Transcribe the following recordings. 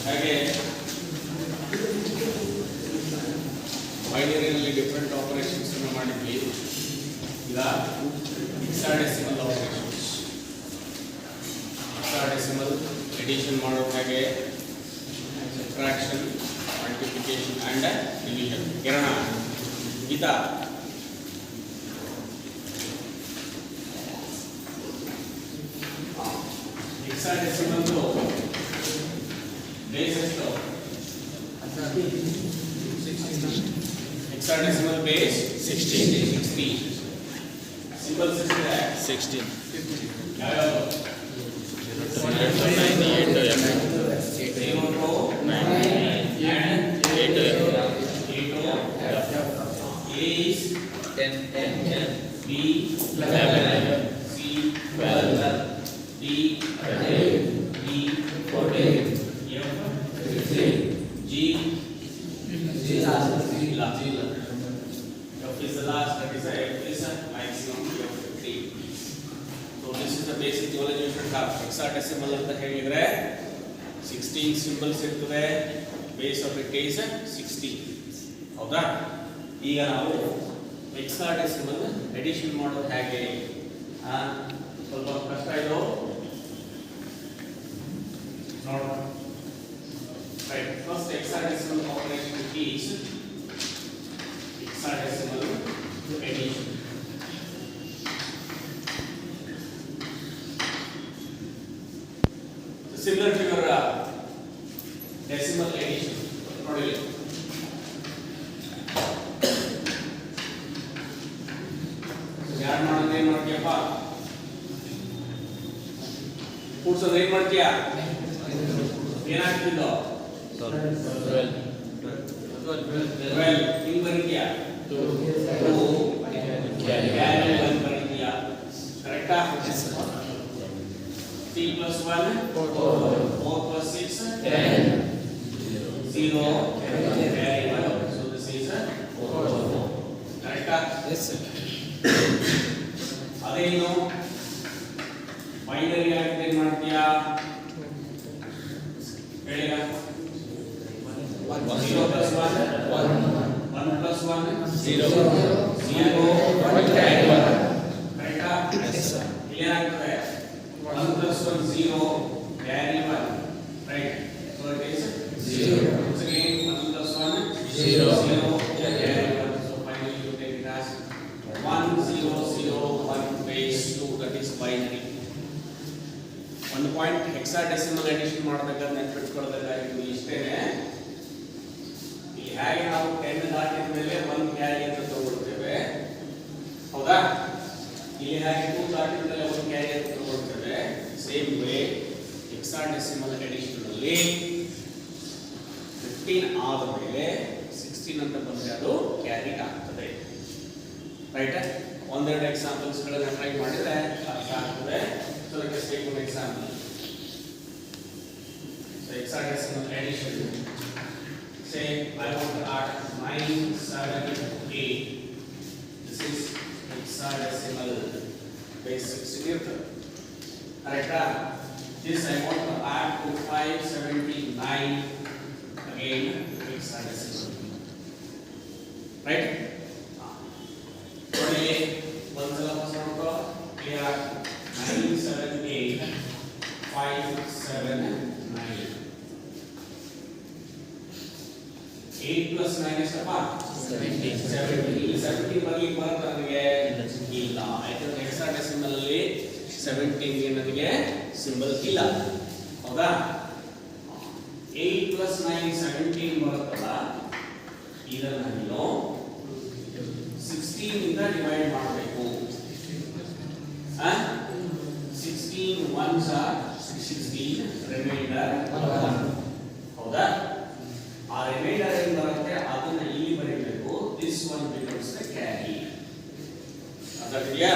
ಹಾಗೆ ಬೈನರಿಯಲ್ಲಿ different operations ಅನ್ನು ಮಾಡಿದ್ವಿ. ಈಗ ಹೆಕ್ಸಾಡೆಸಿಮಲ್ ಆಪರೇಷನ್ಸ್, ಹೆಕ್ಸಾಡೆಸಿಮಲ್ ಎಡಿಷನ್ ಮಾಡೋ ಹಾಗೆ subtraction, multiplication and division. Kiran Geeta hexadecimal base ಎಷ್ಟು? Hexadecimal base 16. ಸಿಂಬಲ್ಸ್ ಎಷ್ಟಿದೆ? 16. ಯಾವ್ಯಾವ? 0 to 9, 8 to 11, 0 to 9, and 8 to 11. A is 10, B 11, C 12, D 13, E 14, F 15, G last. F is the last, that is F is maximum of 15. So this is the basic knowledge you should have. Hexadecimal ಅಂತ ಹೇಳಿದ್ರೆ 16 symbols ಇರ್ತದೆ, base of it is 16. ಹೌದಾ? ಈಗ ನಾವು hexadecimal edition ಮಾಡೋದು ಹೇಗೆ? ಸ್ವಲ್ಪ ಕಷ್ಟ ಇದು ನೋಡೋಣ. Right, first hexadecimal operation is hexadecimal addition. Similar to your decimal addition. ನೋಡಿ ಯಾರು ಮಾಡೋದು ಏನು ಮಾಡ್ತೀಯಪ್ಪ? ಕೂಡ್ಸೋದು ಏನು ಮಾಡ್ತೀಯ? ಏನಾಗ್ತಿದ್ದೋ? 12 ಹಿಂಗ್ ಬರೀತೀಯ? 2 ಕ್ಯಾರಿ 1 ಬರೀತೀಯ. ಕರೆಕ್ಟಾ? 3 plus 1 4 plus 6 10 0 carry 1. So this is 4. Correct? Yes sir. ಅದೇನು ಬೈನರಿ ಆಗಿ ಏನು ಮಾಡ್ತೀಯಾ? ಹೇಳಿಗ 0 plus 1 1 plus 1 0 0 1 carry 1. Correct? Yes sir. ಏನಾಗ್ತದೆ? 1 plus 1 0 carry 1. Right? So it is 0. Once again 1 plus 1 0 0 carry 1. So finally you take it as 1 0 0 1 base 2, that is binary. ಒಂದು point hexadecimal edition ಮಾಡಬೇಕಾದ್ರೆ ನೆನಪಿಟ್ಕೊಳ್ಳಬೇಕಾಗಿದ್ದು ಇಷ್ಟೇನೆ. ಇಲ್ಲಿ ಹೇಗೆ ನಾವು 10 ದಾಟಿದ ಮೇಲೆ 1 ಕ್ಯಾರಿ ಅಂತ ತಗೊಳ್ತೇವೆ, ಹೌದಾ? ಇಲ್ಲಿ ಹೇಗೆ 2 ದಾಟಿದ ಮೇಲೆ 1 ಕ್ಯಾರಿ ಅಂತ ತಗೊಳ್ತೇವೆ, ಸೇಮ್ ವೇ ಹೆಕ್ಸಾಡೆಸಿಮಲ್ ಎಡಿಷನ್ ಅಲ್ಲಿ 15 ಆದ ಮೇಲೆ 16 ಅಂತ ಬಂದರೆ ಅದು ಕ್ಯಾರಿ ಆಗ್ತದೆ. ರೈಟ್? ಒಂದೆರಡು ಎಕ್ಸಾಂಪಲ್ಸ್ ಗಳನ್ನ ಟ್ರೈ ಮಾಡಿದ್ರೆ ಅರ್ಥ ಆಗ್ತದೆ. So let us take one example. So hexadecimal addition. Say I want to add 9 7 8. This is hexadecimal base 16. Correct? This I want to add to 579. Again hexadecimal. Right? Only one syllabus number clear. 9 7 8 5 7 9. 8 plus 9 is apa? 17. 17 ಬರ್ಲಿಕ್ಕೆ ಬರುತ್ತೆ ನನಗೆ? ಇಲ್ಲ. ಯಾಕಂದ್ರೆ hexadecimal ಅಲ್ಲಿ 17 ಗೆ ನನಗೆ symbol ಇಲ್ಲ, ಹೌದಾ? 8 plus 9 17 ಬರುತ್ತಲ್ಲ, ಇದನ್ನ ನಾನು 16 ಇಂದ ಡಿವೈಡ್ ಮಾಡಬೇಕು. 16 ones are 16, remainder 1. ಹೌದಾ? ಆ ರಿಮೈಂಡರ್ ಏನು ಬರುತ್ತೆ ಅದನ್ನ ಇಲ್ಲಿ ಬರೀಬೇಕು. This one becomes the carry. ಅರ್ಥಾಗಿದೆಯಾ?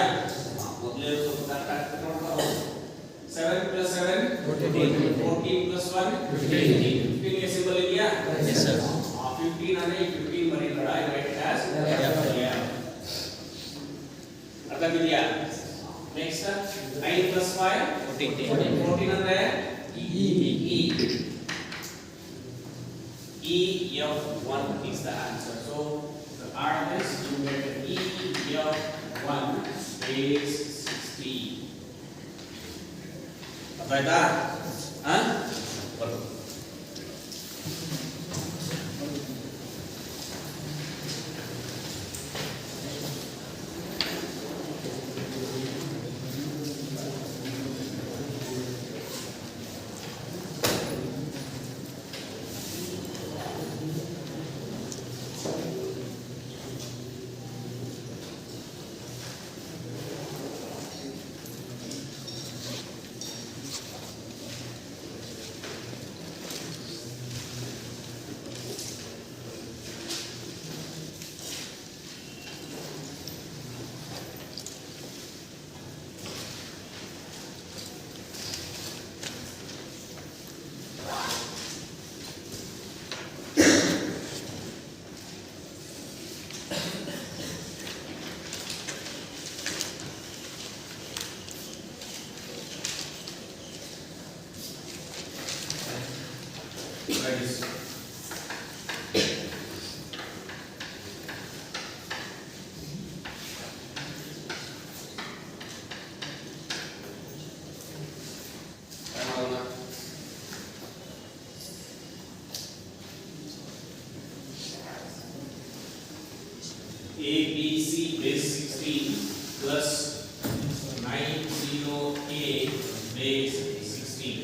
ಮೊದಲೇ ಸ್ವಲ್ಪ ಅರ್ಥ ಆಗ್ತದೆ ನೋಡ್ಕೊಳ್ಳಿ. 7 plus 7 14, 14 plus 1 15. 15 ಗೆ ಸಿಂಬಲ್ ಇದೆಯಾ? Yes sir. 15 ಅಂದ್ರೆ 15 ಬರೀಬೇಡ, write it as F. ಅರ್ಥಾಗಿದೆಯಾ? Next 9 plus 5 14. 14 ಅಂದ್ರೆ E. EF1 is the answer. So the R is you get EF1 is 60. ಅರ್ಥಾಯ್ತಾ? ABC base 16 plus 90A base 16.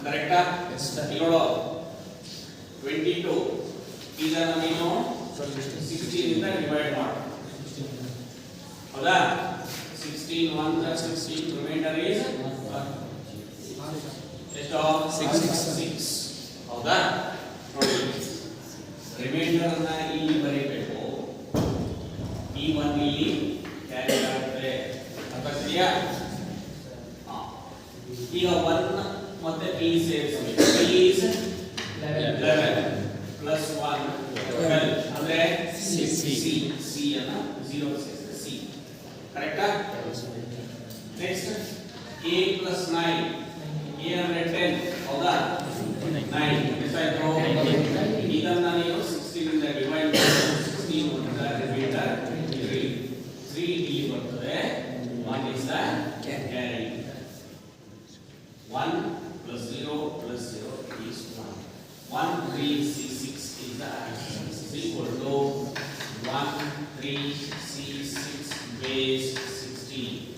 ಕರೆಕ್ಟಾ? ಇಲ್ಲಿ ನೋಡು 22 ಇದನ್ನ ನೀನು 16 ಇಂದ ಡಿವೈಡ್ ಮಾಡು. ಹೌದಾ? 16 1 + 16 ರಿಮೈಂಡರ್ ಇಸ್ ಎಷ್ಟು? 6. ಹೌದಾ? ನೋಡಿ ರಿಮೈಂಡರ್ ಅನ್ನ ಇಲ್ಲಿ ಬರೀಬೇಕು. ಈ 1 ಇಲ್ಲಿ ಕ್ಯಾರಿ ಆಗುತ್ತೆ. ಅರ್ಥ ಇದೆಯಾ? ಈಗ 1 ಮತ್ತೆ p ಸೇರಿಸಬೇಕು. p is 11 plus 1 12 ಅಂದ್ರೆ c ಅನ್ನ 0 ಸೇರಿಸಿದ್ರೆ c. ಕರೆಕ್ಟಾ? ನೆಕ್ಸ್ಟ್ a plus 9 a ಅಂದ್ರೆ 10. ಹೌದಾ? 9 ಎಷ್ಟಾಯ್ತು? ಇದನ್ನ ನೀವು 16 ಇಂದ ಡಿವೈಡ್ ಮಾಡಿ 16 ಒಂದು ರಿಮೈಂಡರ್ 3 ಇಲ್ಲಿ ಬರ್ತದೆ. 1 is the carry. 1 plus 0 plus 0 is 1. 13C6 is the answer. Is equal to 13C6 base 16.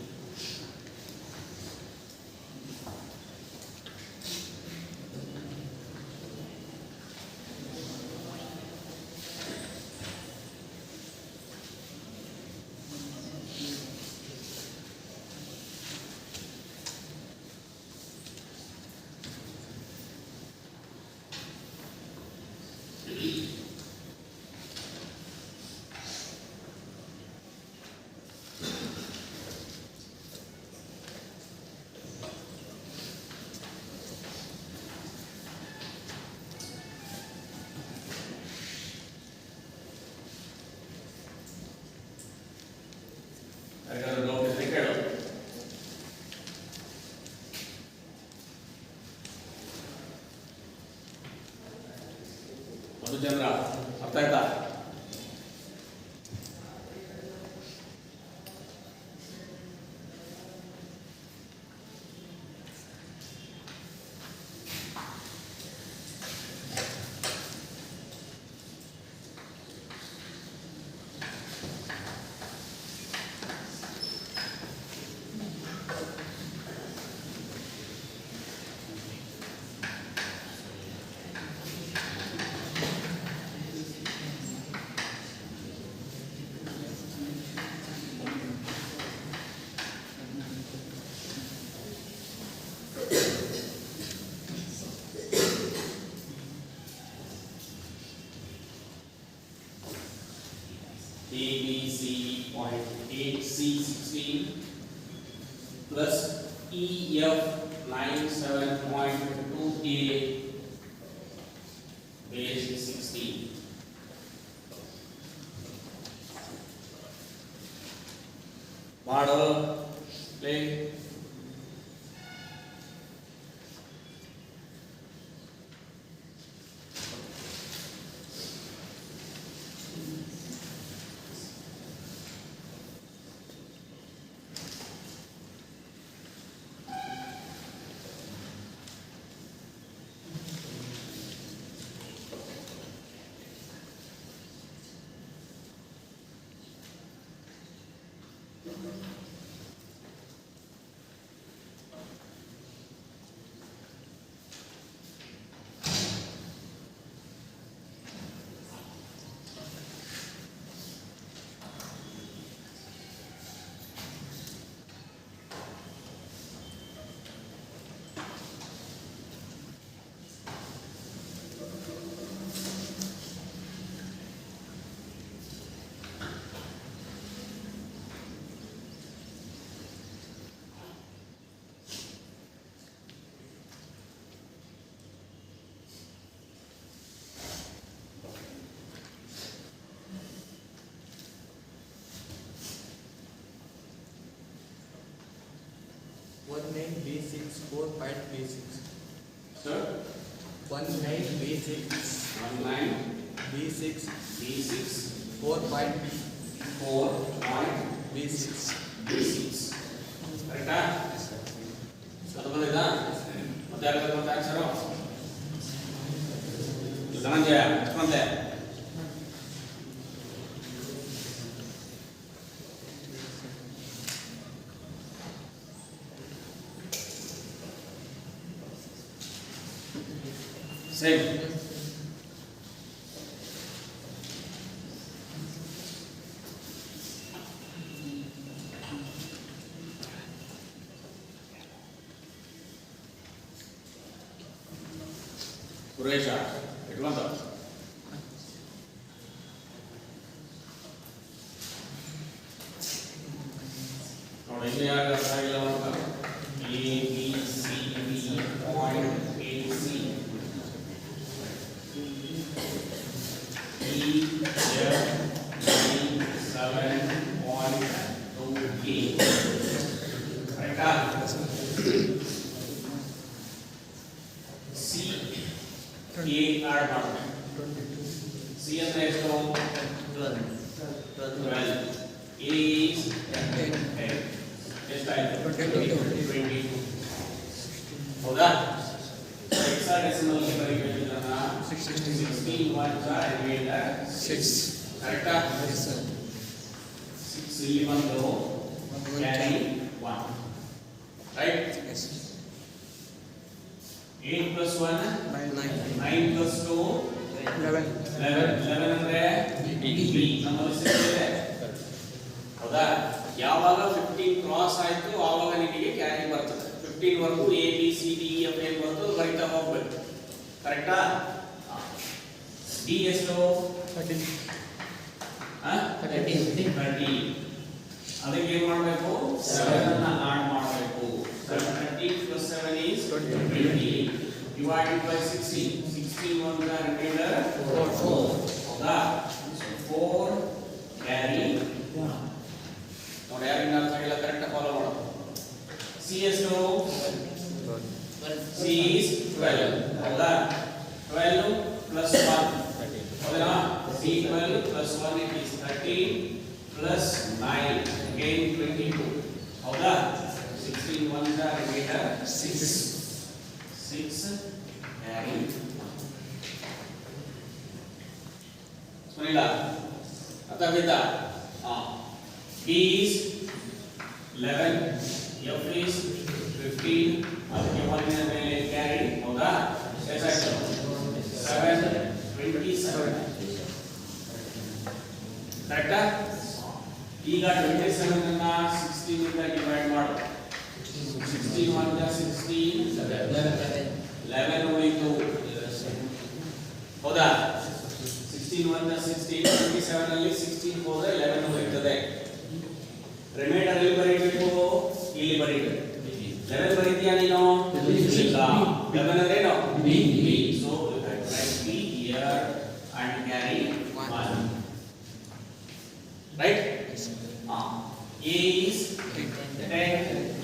ABC point 8C16 plus EF 97.2A base 16. Model play. One nine B6 4 B6. Sir, 19 B6 19 B6 B6 4 B6 B6. ಕರೆಕ್ಟಾ? ಅದು ಬಂದಿದಾ? ಮತ್ತೆ ಯಾರು ಬಂತ answer? Dhananjaya ಬಂದೆ. Same. Suresha, ಇಟ್ಕೊಂತ. ನೋಡಿ ಇಲ್ಲಿ ಯಾರು ಅರ್ಥ ಆಗಿಲ್ಲ ಅಂತ. A B C B point A C add ಮಾಡೋಣ. C ಅಂದ್ರೆ ಎಷ್ಟು? 12. A is 10. ಎಷ್ಟಾಯ್ತು? 22. ಹೌದಾ? ಹೆಕ್ಸಾಡೆಸಿಮಲ್ ಅಲ್ಲಿ ಬರೀಬೇಕಿಲ್ಲ. 16 ones are remainder 6. ಕರೆಕ್ಟಾ? Yes sir. 6 ಇಲ್ಲಿ ಬಂದು carry 1. Right? Yes. 8 plus 1 9 plus 2 11. 11 ಅಂದ್ರೆ 18 ನಮ್ಮಲ್ಲಿ ಸಿಕ್ಕಿದೆ. ಹೌದಾ? ಯಾವಾಗ 15 ಕ್ರಾಸ್ ಆಯ್ತು ಆವಾಗ ನಿಮಗೆ ಕ್ಯಾರಿ ಬರ್ತದೆ. 15 ವರೆಗೂ A B C D E F ಏನು ಬರ್ತದೆ ಬರಿತಾ ಹೋಗ್ಬೇಕು. ಕರೆಕ್ಟಾ? D ಎಷ್ಟು? 13. 30. ಅದಕ್ಕೆ ಏನು ಮಾಡಬೇಕು? 7 ಅನ್ನು ಆಡ್ ಮಾಡಬೇಕು. 30 plus 7 is 20. Divided by 16. 16 1 the remainder 4. ಹೌದಾ? 4 carry 1. ನೋಡಿ ಯಾರಿಂದ ಅರ್ಥ ಆಗಿಲ್ಲ ಕರೆಕ್ಟ್ ಫಾಲೋ ಮಾಡೋದು. C ಎಷ್ಟು? C is 12. ಹೌದಾ? 12 plus 1. ಹೌದಾ? C 12 plus 1 it is 13 plus 9 again 22. ಹೌದಾ? 16 1 the remainder 6. 6 carry 1. ಸುನಿಲ ಅರ್ಥ ಆಯ್ತಾ? B is 11, F is 15, ಅದಕ್ಕೆ 1 ನ ಮೇಲೆ ಕ್ಯಾರಿ. ಹೌದಾ? ಎಷ್ಟಾಯ್ತು? 7 27. ಕರೆಕ್ಟಾ? ಈಗ 27 ಅನ್ನ 16 ಇಂದ ಡಿವೈಡ್ ಮಾಡು. 16 1 16 11 ಉಳಿತು. ಹೌದಾ? 16 16 1 16 27 ಅಲ್ಲಿ 16 ಹೋದ್ರೆ 11 ಹೋಗ್ತದೆ. ರಿಮೈಂಡರ್ ಎಲ್ಲಿ ಬರೀಬೇಕು? ಇಲ್ಲಿ ಬರೀಬೇಕು. 11 ಬರೀತೀಯಾ ನೀನು? ಇಲ್ಲ. 11 ಅಂದ್ರೆ ಏನು? B. So you have to write B here and carry 1. Right? A is 10,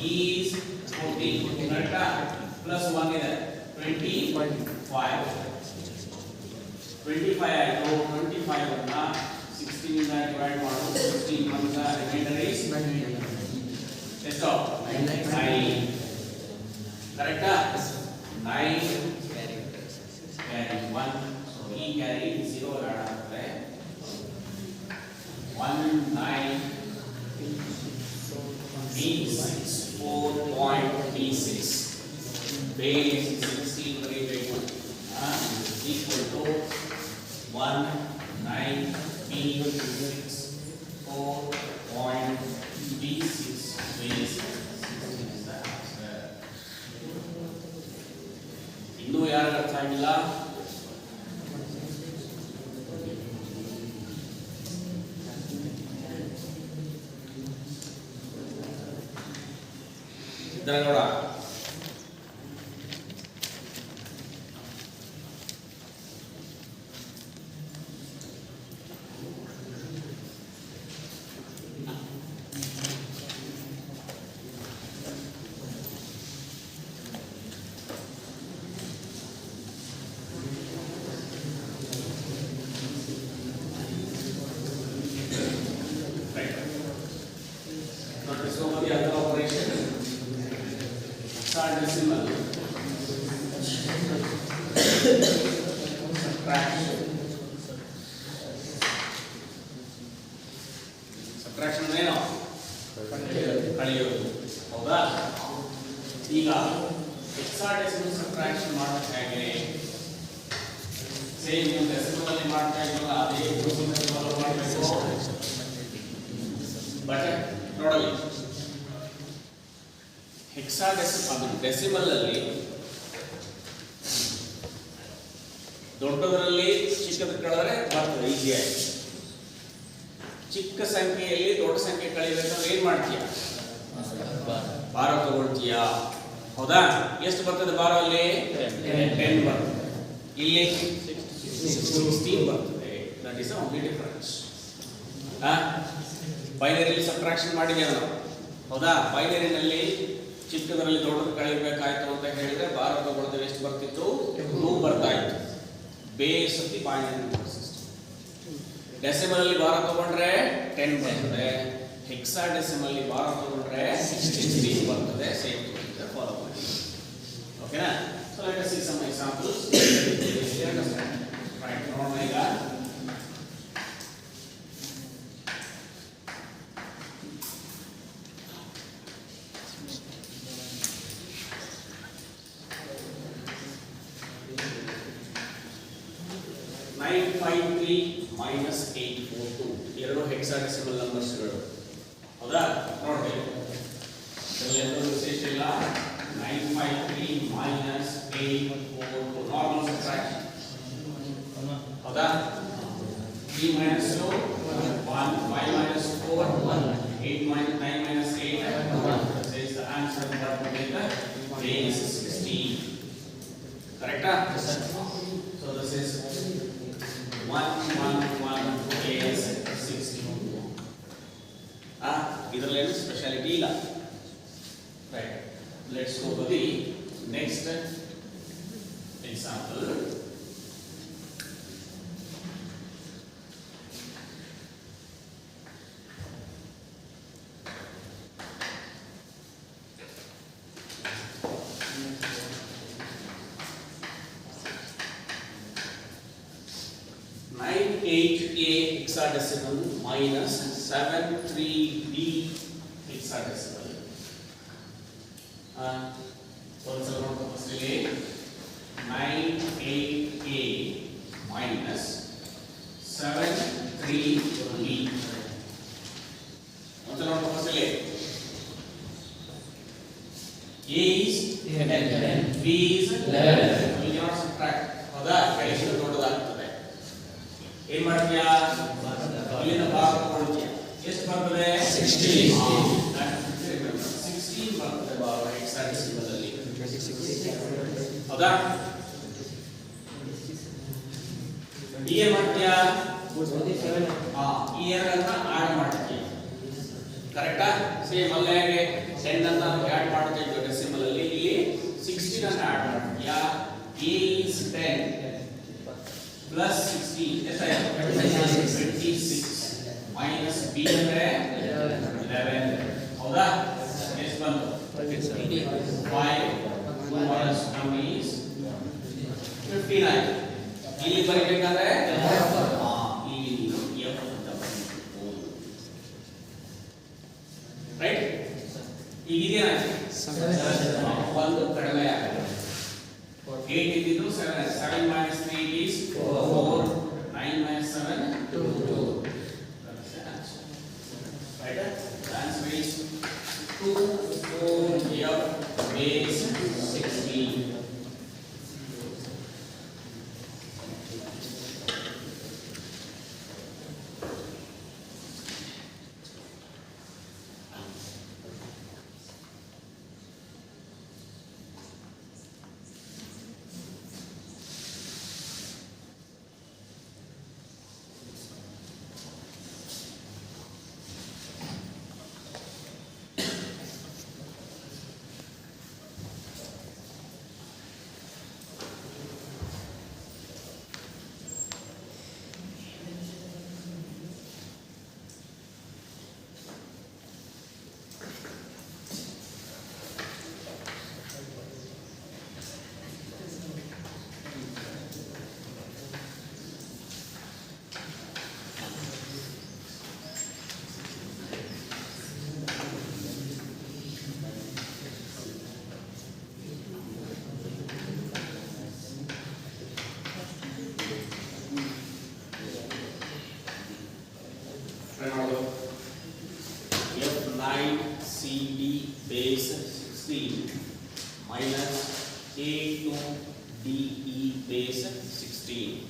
E is 14. Correct? Plus 1 ಇದೆ 25. 25 ಆಯಿತು. 25 ಅನ್ನ 16 ಇಂದ ಡಿವೈಡ್ ಮಾಡು. 16 1 ರಿಮೈಂಡರ್ is ಎಷ್ಟು? 9. ಕರೆಕ್ಟಾ? 9 carry 1. So E carry 0 add ಆಗುತ್ತೆ. 1 9 B6 4.B6 base 16 ಬರೀಬೇಕು. equal to 1 9 B6 4.B6 base 16 is the answer. ಇನ್ನೂ ಯಾರು ಅರ್ಥ ಆಗಿಲ್ಲ? ಇದನ್ನ ನೋಡ. Hexadecimal subtraction ಏನು? ಕಳೆಯೋದು. ಹೌದಾ? ಈಗ hexadecimal subtraction ಮಾಡೋದು ಹೇಗೆ? ಸೇಮ್ ನೀವು ಡೆಸಿಮಲ್ ಅಲ್ಲಿ ಮಾಡ್ತಾ ಇದ್ರಲ್ಲ ಅದೇ ಪ್ರೋಸೆಸ್ ಫಾಲೋ ಮಾಡಬೇಕು. ಬಟ್ ನೋಡಲಿ, ಹೆಕ್ಸಾಡೆಸಿಮಲ್ ಡೆಸಿಮಲ್ ಅಲ್ಲಿ ದೊಡ್ಡದರಲ್ಲಿ ಚಿಕ್ಕದ ಕಳೆದ್ರೆ ಬರ್ತದೆ ಈಸಿಯಾಗಿ. ಚಿಕ್ಕ ಸಂಖ್ಯೆಯಲ್ಲಿ ದೊಡ್ಡ ಸಂಖ್ಯೆ ಕಳಿಬೇಕಂದ್ರೆ ಏನ್ ಮಾಡ್ತೀಯ? ಬಾರ ತಗೊಳ್ತೀಯ. ಹೌದಾ? ಎಷ್ಟು ಬರ್ತದೆ ಬಾರ ಅಲ್ಲಿ? 10 ಬರ್ತದೆ. ಇಲ್ಲಿ 16 ಬರ್ತದೆ. That is only difference. ಬೈನರಿಲಿ ಸಬ್ಟ್ರಾಕ್ಷನ್ ಮಾಡಿದ್ದೇವೆ ನಾವು. ಹೌದಾ? ಬೈನರಿನಲ್ಲಿ ಚಿಕ್ಕದರಲ್ಲಿ ದೊಡ್ಡದು ಕಳಿಬೇಕಾಯ್ತು ಅಂತ ಹೇಳಿದ್ರೆ ಬಾರ ತಗೊಳ್ತೇವೆ. ಎಷ್ಟು ಬರ್ತಿತ್ತು? 2 ಬರ್ತಾ ಇತ್ತು. Base of the binary number system. Decimal ಅಲ್ಲಿ ಬಾರ ತಗೊಂಡ್ರೆ 10 ಬರ್ತದೆ. ಹೆಕ್ಸಾಡೆಸಿಮಲ್ ಅಲ್ಲಿ ಬಾರ ತಗೊಂಡ್ರೆ 16 ಬರ್ತದೆ. ಸೇಮ್ ಫಾಲೋ ಮಾಡಿ. ಓಕೆನಾ? So let us see some examples. Right, ನೋಡೋಣ ಈಗ. minus 842 ಎರಡು ಹೆಕ್ಸಾಡೆಸಿಮಲ್ ನಂಬರ್ಸ್ಗಳು. ಹೌದಾ? ನೋಡ್ತೀವಿ. ಇದರಲ್ಲಿ ಏನು ವಿಶೇಷ ಇಲ್ಲ. 953 minus 842 ನಾರ್ಮಲ್ ಸಬ್ಟ್ರಾಕ್ಷನ್. ಹೌದಾ? 3 minus 2 1, 5 minus 4 1, 8 minus 9 minus 8 1. This is the answer that we get. Base 16. Correct? So this is 1 1 1 is 16. ಇದರಲ್ಲಿ ಏನು ಸ್ಪೆಷಾಲಿಟಿ ಇಲ್ಲ. Right, let's go to the next example. hexadecimal minus 73B hexadecimal. Also firstly 98A minus 73B. Also firstly A is 10, B is 11. We cannot subtract. ಹೌದಾ? ಕೈಯಿಂದ ದೊಡ್ಡದಾಗ್ತದೆ. ಏನ್ ಮಾಡ್ತೀಯಾ ಇಲ್ಲಿಂದ ಭಾಗ ಕೊಡ್ತೀಯ ಎಷ್ಟು ಬರ್ತದೆ 16 ಬರ್ತದೆ ಭಾಗ x ಆಕ್ಸಿಸ್ ಅಲ್ಲಿ ಹೌದಾ ಈಗ ಏನ್ ಮಾಡ್ತೀಯಾ ಈ ಎರಡನ್ನ ಆಡ್ ಮಾಡ್ತೀಯ ಕರೆಕ್ಟಾ ಸೇಮ್ ಅಲ್ಲ ಹೇಗೆ 10 ಅನ್ನ ಆಡ್ ಮಾಡ್ತಾ ಇದ್ವಿ ಡೆಸಿಮಲ್ ಅಲ್ಲಿ ಇಲ್ಲಿ 16 ಅನ್ನ ಆಡ್ ಮಾಡ್ತೀಯ a is 10 plus 16 ಎಷ್ಟಾಯ್ತು 26 minus b ಅಂದ್ರೆ 11 ಹೌದಾ ಎಷ್ಟು ಬಂತು 5 2 minus 2 is 15 ಆಯ್ತು ಇಲ್ಲಿ ಬರಬೇಕಾದ್ರೆ ಇಲ್ಲಿ ನೀನು f ಅಂತ ಬರೀಬಹುದು ರೈಟ್ ಈಗ ಇದೇನಾಯ್ತು ಒಂದು ಕಡಿಮೆ ಆಗುತ್ತೆ 8 ಇದ್ದಿದ್ದು 7 minus 3 is 4 9 minus 7 2 right the answer is 2 4 f base 16 F9CD base 16 minus A2DE base 16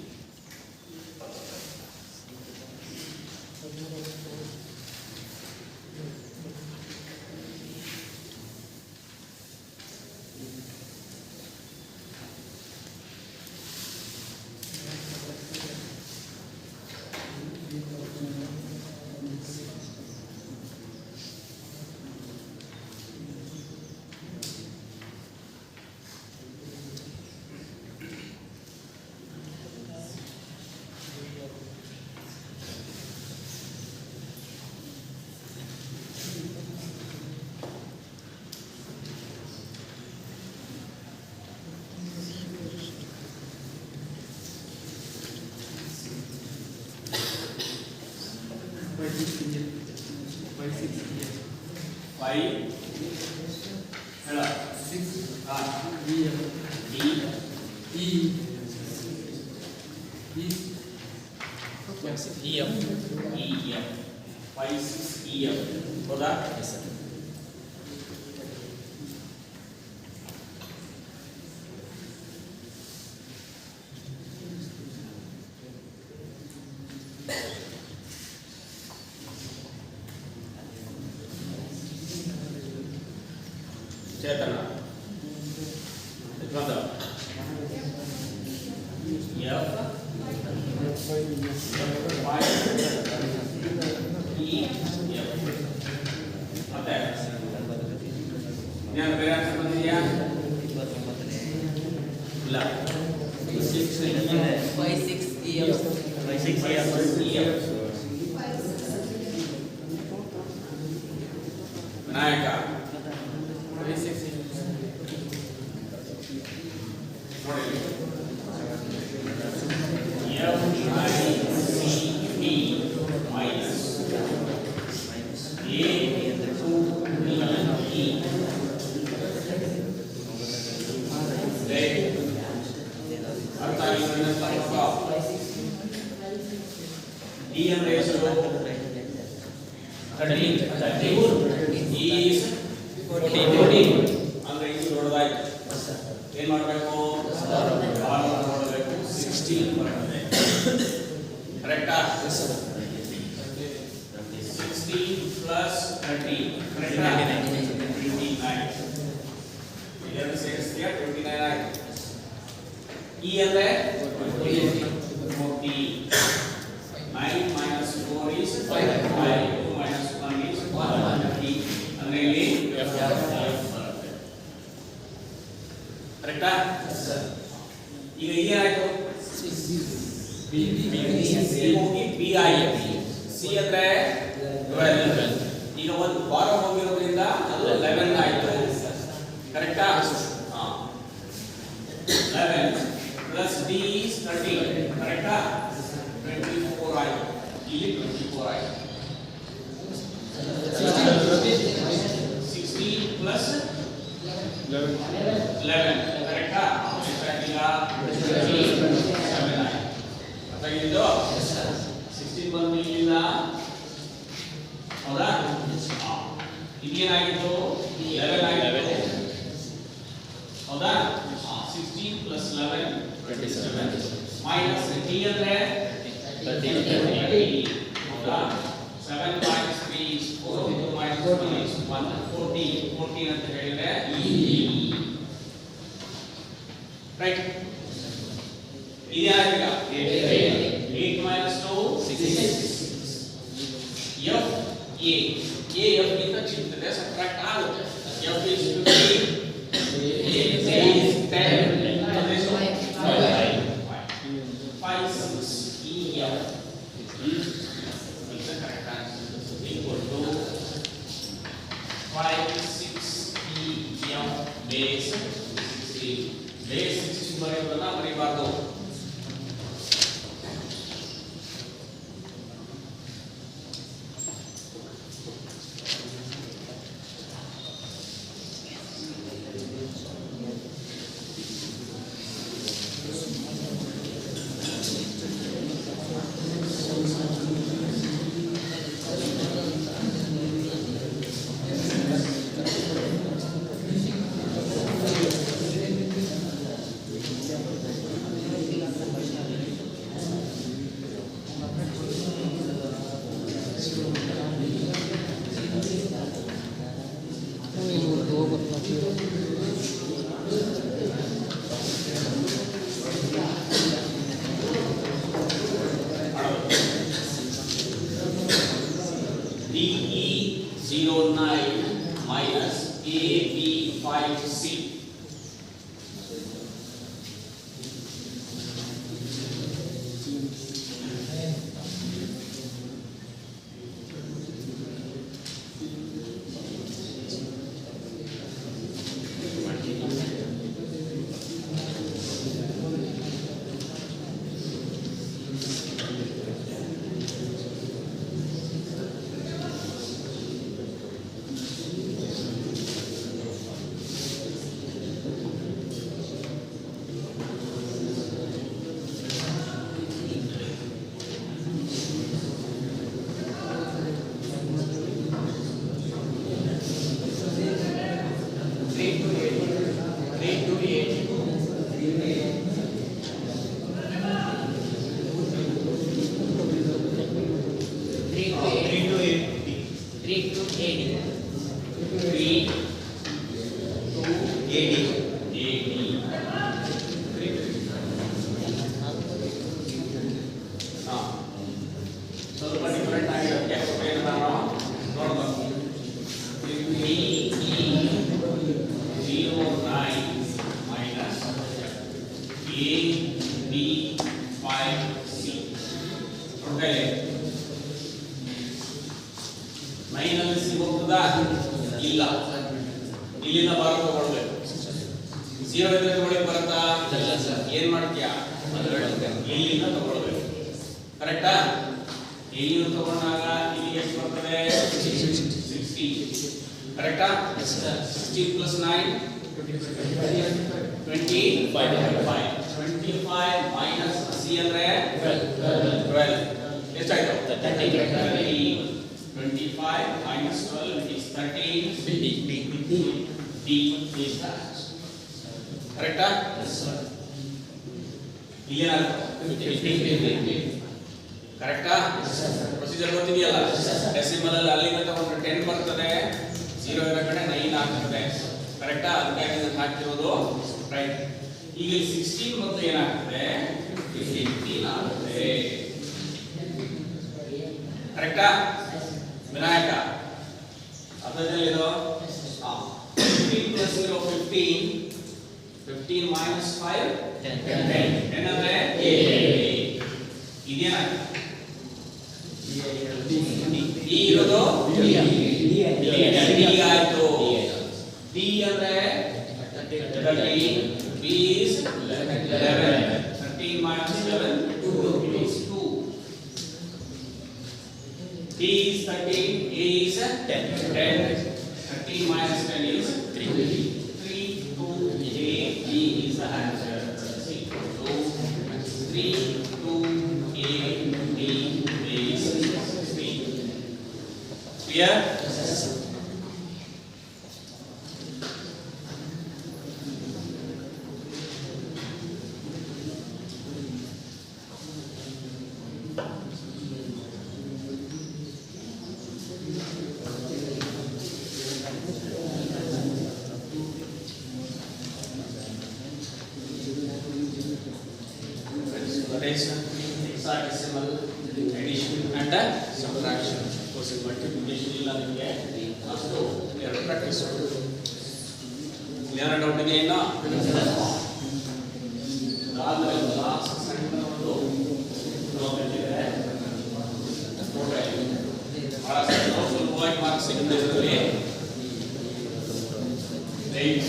5 ಹೇಳ 6 D EF 5 6 EF ಹೌದಾ ಚೇತನ ಬಂದ ಮತ್ತೆ ನಾನು ಬೇರೆ ಆನ್ಸರ್ ಬಂದಿದೆಯಾ ಇಲ್ಲ 5 6 ವಿನಾಯಕ ಏನ್ ಮಾಡಬೇಕು 16 ಬರ್ತದೆ 16 plus 30 ಕರೆಕ್ಟಾ 29 ಇದನ್ನು ಸೇರಿಸ್ತೀಯಾ 29 ಆಯ್ತು ಈ ಅಂದ್ರೆ 40 9 minus 4 is 5 2 minus 1 is 1 ಅಂದ್ರೆ ಇಲ್ಲಿ f ಬರುತ್ತೆ ಕರೆಕ್ಟಾ ಈಗ ಏನಾಯ್ತು ಸಿ ಹೋಗಿ ಬಿ ಆಯ್ತು ಸಿ ಅಂದ್ರೆ 12 ಈಗ ಒಂದು ಬಾರ ಹೋಗಿರೋದ್ರಿಂದ ಅದು 11 ಆಯ್ತು ಕರೆಕ್ಟಾ 11 plus d is 30 ಕರೆಕ್ಟಾ 24 ಆಯ್ತು ಇಲ್ಲಿ 24 ಆಯ್ತು 16 plus 11 ಕರೆಕ್ಟಾ ಈಗ 7 ಆಯ್ತು ಅರ್ಥಾಗಿದ್ದು 16 ಬಂದು ಇಲ್ಲಿಂದ ಹೌದಾ ಇದೇನಾಗಿತ್ತು 11 ಆಗಿತ್ತು ಹೌದಾ 16 plus 11 27 minus d ಅಂದ್ರೆ 30 ಹೌದಾ 7 minus 3 is 4 2 minus 1 is 1 14 ಅಂತ ಹೇಳಿದ್ರೆ ರೈಟ್ ಇದ್ಯಾಗ 8 minus 2 6 f a f ಗಿಂತ ಚಿಕ್ಕದಿದೆ ಸಬ್ಟ್ರಾಕ್ಟ್ ಆಗುತ್ತೆ f is 15 a is 10 5 6 e f is the correct answer equal to 5 6 e f base 16 base 16 ಬರೆಯೋದನ್ನ ಮರಿಬಾರ್ದು ಇಲ್ಲ ಇಲ್ಲಿಂದ ಬಾರ ತಗೊಳ್ಬೇಕು 0 ಇದ್ರೆ ತಗೊಳ್ಳಿಕ್ಕೆ ಬರುತ್ತಾ ಇಲ್ಲ ಸರ್ ಏನು ಮಾಡ್ತೀಯಾ ಇಲ್ಲಿಂದ ತಗೊಳ್ಬೇಕು ಕರೆಕ್ಟಾ ಇಲ್ಲಿಂದ ತಗೊಂಡಾಗ ಇಲ್ಲಿ ಎಷ್ಟು ಬರ್ತದೆ 60 ಕರೆಕ್ಟಾ 60 plus 9 25 minus c ಅಂದ್ರೆ 12 ಎಷ್ಟಾಯ್ತು 30 25 minus 12 is 13 d is that ಕರೆಕ್ಟಾ ಇಲ್ಲಿ ಏನಾಗುತ್ತೆ ಕರೆಕ್ಟಾ? ಪ್ರೊಸೀಜರ್ ಗೊತ್ತಿದೆಯಲ್ಲ, ಡೆಸಿಮಲ್ ಅಲ್ಲಿ ಅಲ್ಲಿಂದ ತಗೊಂಡ್ರೆ 10 ಬರ್ತದೆ, 0 ಇರೋ ಕಡೆ 9 ಆಗ್ತದೆ. ಕರೆಕ್ಟಾ? ಅದಕ್ಕಾಗಿ ಇದನ್ನು ಹಾಕಿರೋದು ರೈಟ್. ಈಗ 16 ಬಂದು ಏನಾಗ್ತದೆ? 18 ಆಗುತ್ತೆ. ಕರೆಕ್ಟಾ ವಿನಾಯಕ? ಅರ್ಥದಲ್ಲಿ ಇದು 15 plus 0 15, 15 minus 5 10. ಏನಂದ್ರೆ ಇದೇನಾ? ಡಿ ಇರೋದು ಡಿ ಆಯ್ತು. ಡಿ ಅಂದ್ರೆ 30, B is 11, 13 minus 11 2 is 2. D is 13, A is 10. 13 minus 10 is 3. 3, 2, A, B is the answer. 3, 2, A, B is 3. Clear? That is hexadecimal addition and subtraction. Of course, in multiplication ಇಲ್ಲ ನಿಮಗೆ ಅಷ್ಟು ಎರಡು practice ಮಾಡಬೇಕು. Clear doubt ಇದೆ ಇನ್ನು? ಆಮೇಲೆ last ಸಣ್ಣ ಒಂದು ಪ್ರಾಬ್ಲಮ್ ಇದೆ. ಬಹಳ ಸುಲಭವಾಗಿ ಮಾರ್ಕ್ಸ್ ಸಿಗುತ್ತೆ ಇದರಲ್ಲಿ. 8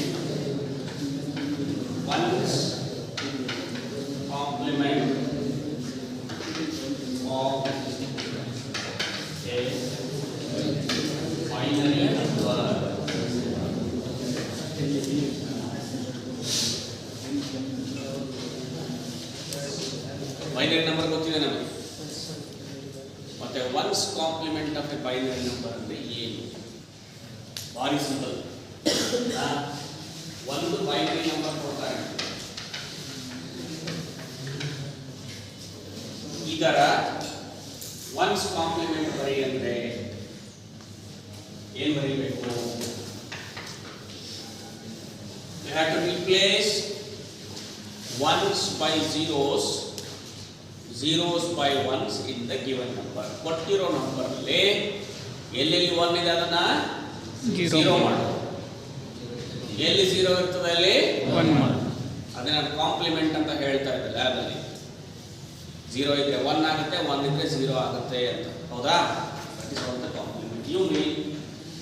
1's complement of a binary number. Binary number ಗೊತ್ತಿದೆ ನಮಗೆ. ಮತ್ತೆ one's complement of a binary number ಅಂದ್ರೆ ಏನು? ಭಾರಿ ಸಿಂಪಲ್. ಒಂದು ಬೈನರಿ ನಂಬರ್ ಕೊಡ್ತಾರೆ, ಇದರ ಒನ್ಸ್ ಕಾಂಪ್ಲಿಮೆಂಟ್ ಬರಿ ಅಂದ್ರೆ ಏನು ಬರೀಬೇಕು? You have to replace ones by zeros, zeros by ones in the given number. ಕೊಟ್ಟಿರೋ ನಂಬರ್ ಅಲ್ಲಿ ಎಲ್ಲೆಲ್ಲಿ 1 ಇದೆ ಅದನ್ನ 0 ಮಾಡು. ಎಲ್ಲಿ 0 ಇರ್ತದೆ ಅಲ್ಲಿ 1 ಮಾಡು. ಅದನ್ನ ಕಾಂಪ್ಲಿಮೆಂಟ್ ಅಂತ ಹೇಳ್ತಾ ಇದ್ದಾರೆ ಲ್ಯಾಬ್ ಅಲ್ಲಿ. 0 ಇದ್ರೆ 1 ಆಗುತ್ತೆ, 1 ಇದ್ರೆ 0 ಆಗುತ್ತೆ ಅಂತ. ಹೌದಾ? That is what the complement. You mean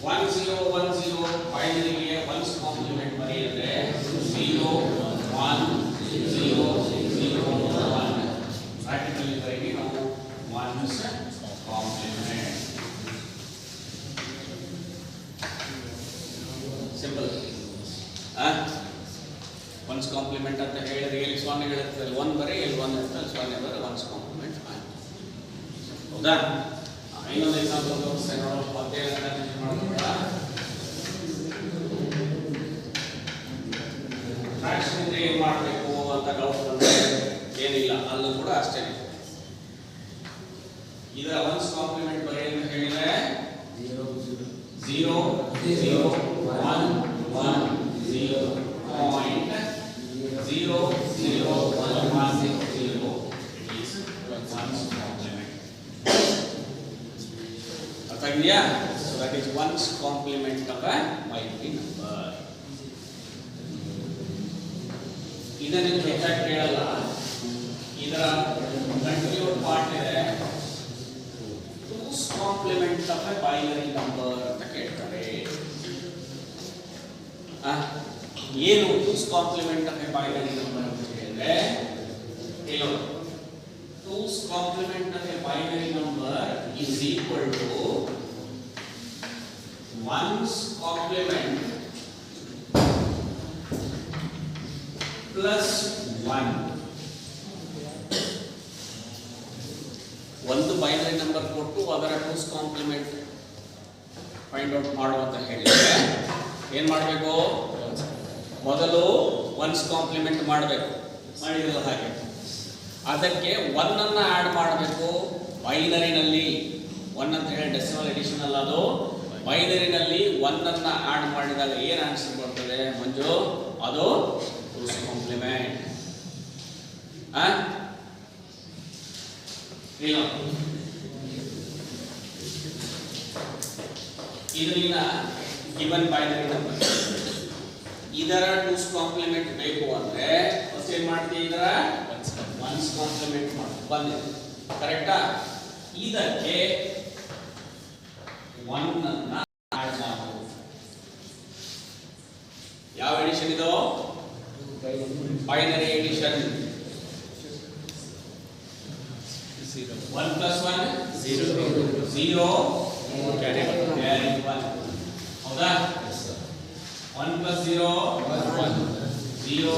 1 0 1 0 ಬೈನರಿಗೆ ಒನ್ಸ್ ಕಾಂಪ್ಲಿಮೆಂಟ್ ಬರಿ ಅಂದ್ರೆ 0 1 0 0 1. ಪ್ರಾಕ್ಟಿಕಲಿ ಬರೀ ನಾವು once compliment. Simple. Once compliment ಅಂತ ಹೇಳಿದ್ರೆ ಎಲ್ಲಿ 0 ಇರ್ತದೆ 1 ಬರೀ, ಎಲ್ಲಿ 1 ಇರ್ತದೆ 0 ಬರೀ, ಒನ್ಸ್ ಕಾಂಪ್ಲಿಮೆಂಟ್. ಹೌದಾ? ಇನ್ನೊಂದು ಎಕ್ಸಾಂಪಲ್ ತೋರಿಸ್ತೇನೆ ನೋಡೋಣ. ಮತ್ತೆ ಫ್ರಾಕ್ಷನ್ ಇದ್ರೆ ಏನು ಮಾಡಬೇಕು ಅಂತ ಡೌಟ್ ಬಂದ್ರೆ ಏನಿಲ್ಲ, ಅಲ್ಲೂ ಕೂಡ ಅಷ್ಟೇ. ಇದರ ಒನ್ಸ್ ಕಾಂಪ್ಲಿಮೆಂಟ್ ಬರೀ ಅಂತ ಹೇಳಿದ್ರೆ 0 0 0 1 1 0 point 0 0 1 1 0 is one's complement. ಅರ್ಥ ಆಗಿದೆಯಾ? So that is one's complement of a binary number. ಇದನ್ನು ಹೆಚ್ಚಾಗಿ ಕೇಳಲ್ಲ. ಇದರ ಕಂಟಿನ್ಯೂಡ್ ಪಾರ್ಟ್ ಇದೆ. 2's complement of a binary number ಅಂತ ಕೇಳ್ತಾರೆ. ಏನು 2's complement of a binary number ಅಂತ ಹೇಳಿದ್ರೆ ಹೇಳೋಣ. 2's complement of a binary number is equal to 1's complement plus 1. ಒಂದು ಬೈನರಿ ನಂಬರ್ ಕೊಟ್ಟು ಅದರ 2's complement ಫೈಂಡ್ ಔಟ್ ಮಾಡು ಅಂತ ಹೇಳಿದ್ರೆ ಏನು ಮಾಡಬೇಕು? ಮೊದಲು ಒನ್ಸ್ ಕಾಂಪ್ಲಿಮೆಂಟ್ ಮಾಡಬೇಕು. ಮಾಡಿರಲ್ಲ ಹಾಗೆ. ಅದಕ್ಕೆ 1 ಅನ್ನು ಆಡ್ ಮಾಡಬೇಕು ಬೈನರಿನಲ್ಲಿ 1 ಅಂತ ಹೇಳಿ ಡೆಸಿಮಲ್ ಎಡಿಷನ್ ಅಲ್ಲ, ಅದು ಬೈನರಿನಲ್ಲಿ 1 ಅನ್ನ ಆಡ್ ಮಾಡಿದಾಗ ಏನು ಆನ್ಸರ್ ಬರ್ತದೆ ಮಂಜು? ಅದು ಟೂಸ್ ಕಾಂಪ್ಲಿಮೆಂಟ್. ಇದನ್ನ ಗಿವನ್ ಬೈನರಿ ನಂಬರ್, ಇದರ ಟೂಸ್ ಕಾಂಪ್ಲಿಮೆಂಟ್ ಬೇಕು ಅಂದ್ರೆ ಫಸ್ಟ್ ಏನ್ ಮಾಡ್ತೀವಿ? ಇದರ ಒನ್ಸ್ ಕಾಂಪ್ಲಿಮೆಂಟ್ ಬಂದಿದೆ, ಕರೆಕ್ಟಾ? ಇದಕ್ಕೆ 1 ಅನ್ನ ಆಡ್ ಮಾಡಬಹುದು. ಯಾವ ಎಡಿಷನ್ ಇದು? Binary addition. 1 + 1 0 ಕ್ಯಾರಿ 1. ಹೌದಾ? 1 + 0 1 0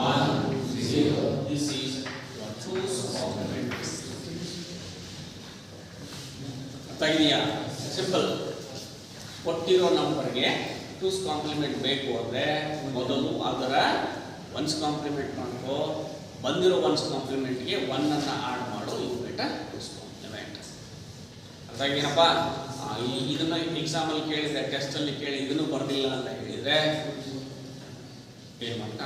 1 0. This is two's complement. ಅರ್ಥಾಗಿದೆಯಾ? ಸಿಂಪಲ್. ಕೊಟ್ಟಿರೋ ನಂಬರ್ಗೆ ಟೂಸ್ ಕಾಂಪ್ಲಿಮೆಂಟ್ ಬೇಕು ಅಂದ್ರೆ ಮೊದಲು ಅದರ ಒನ್ಸ್ ಕಾಂಪ್ಲಿಮೆಂಟ್ ಮಾಡ್ಕೋ, ಬಂದಿರೋ ಒನ್ಸ್ ಕಾಂಪ್ಲಿಮೆಂಟ್ಗೆ 1 ಅನ್ನ ಆಡ್ ಮಾಡು, ಇದು ಬೇಟ ಟೂಸ್ ಕಾಂಪ್ಲಿಮೆಂಟ್. ಅರ್ಥಾಗಿದೆಯಪ್ಪ? ಇದನ್ನ ಎಕ್ಸಾಮಲ್ಲಿ ಕೇಳಿದ್ರೆ, ಟೆಸ್ಟಲ್ಲಿ ಕೇಳಿ ಇದನ್ನು ಬರೆದಿಲ್ಲ ಅಂತ ಹೇಳಿದ್ರೆ ಏನು ಮಾಡ್ತಾ